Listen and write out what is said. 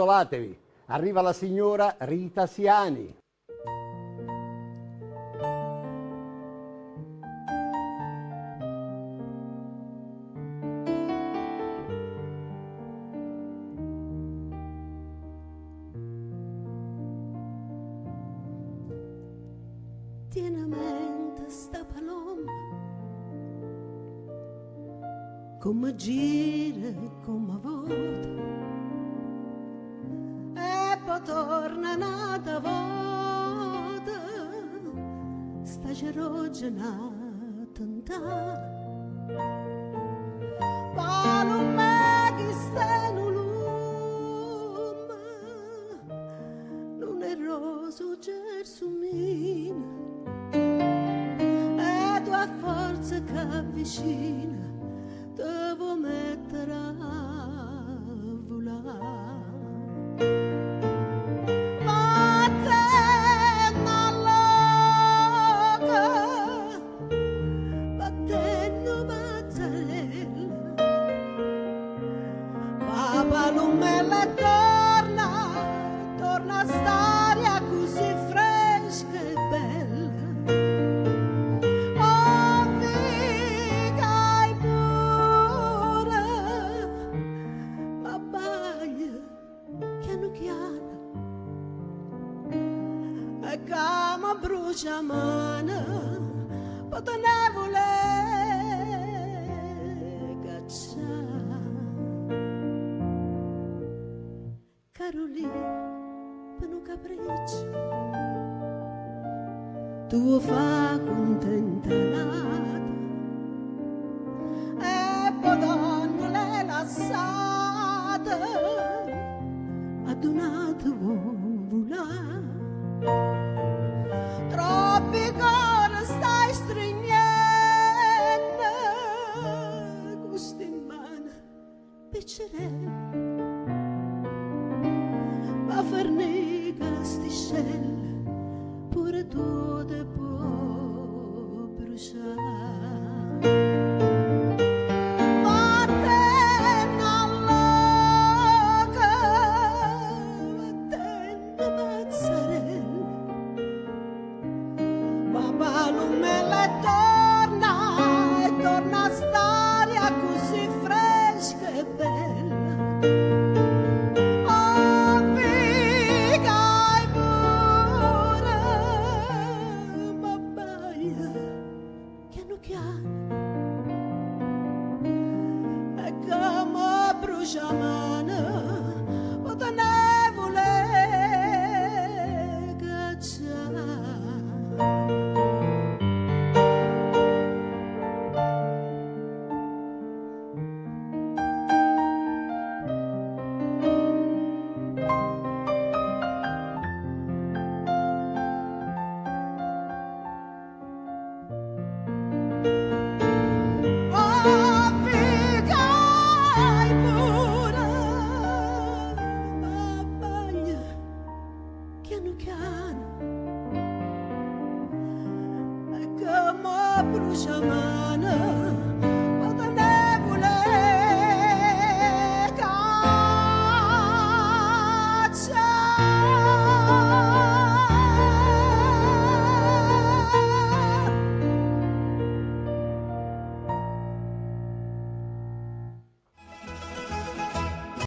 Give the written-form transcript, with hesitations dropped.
Isolatevi, arriva la signora Rita Siani. Tiene a mente sta paloma, come gira e come vota, e poi torna un'altra volta, sta ceroggianata in ta. Ma non è che sta in un lume, non è roso gersumina, e tu a forza che avvicina devo mettere a volare. Ma te loca, battendo mozzarella, papà lumella torna a stare così fresca e bella. Cama brucia mano, potonevole cacciare. Carolina, per un capriccio, tu fa contenta nata, e poi donnole lassate, ad una tua volare. Troppi cori stai stringendo, gusti in mano, piccerelli, ma fornica stiscelle, pure tu te può bruciare. Torna a stare così fresca e bella. Oh, vigai pure, ma baia piano piano, e come brucia mano, potonevole cacciare. Piano piano, e come brucia mano.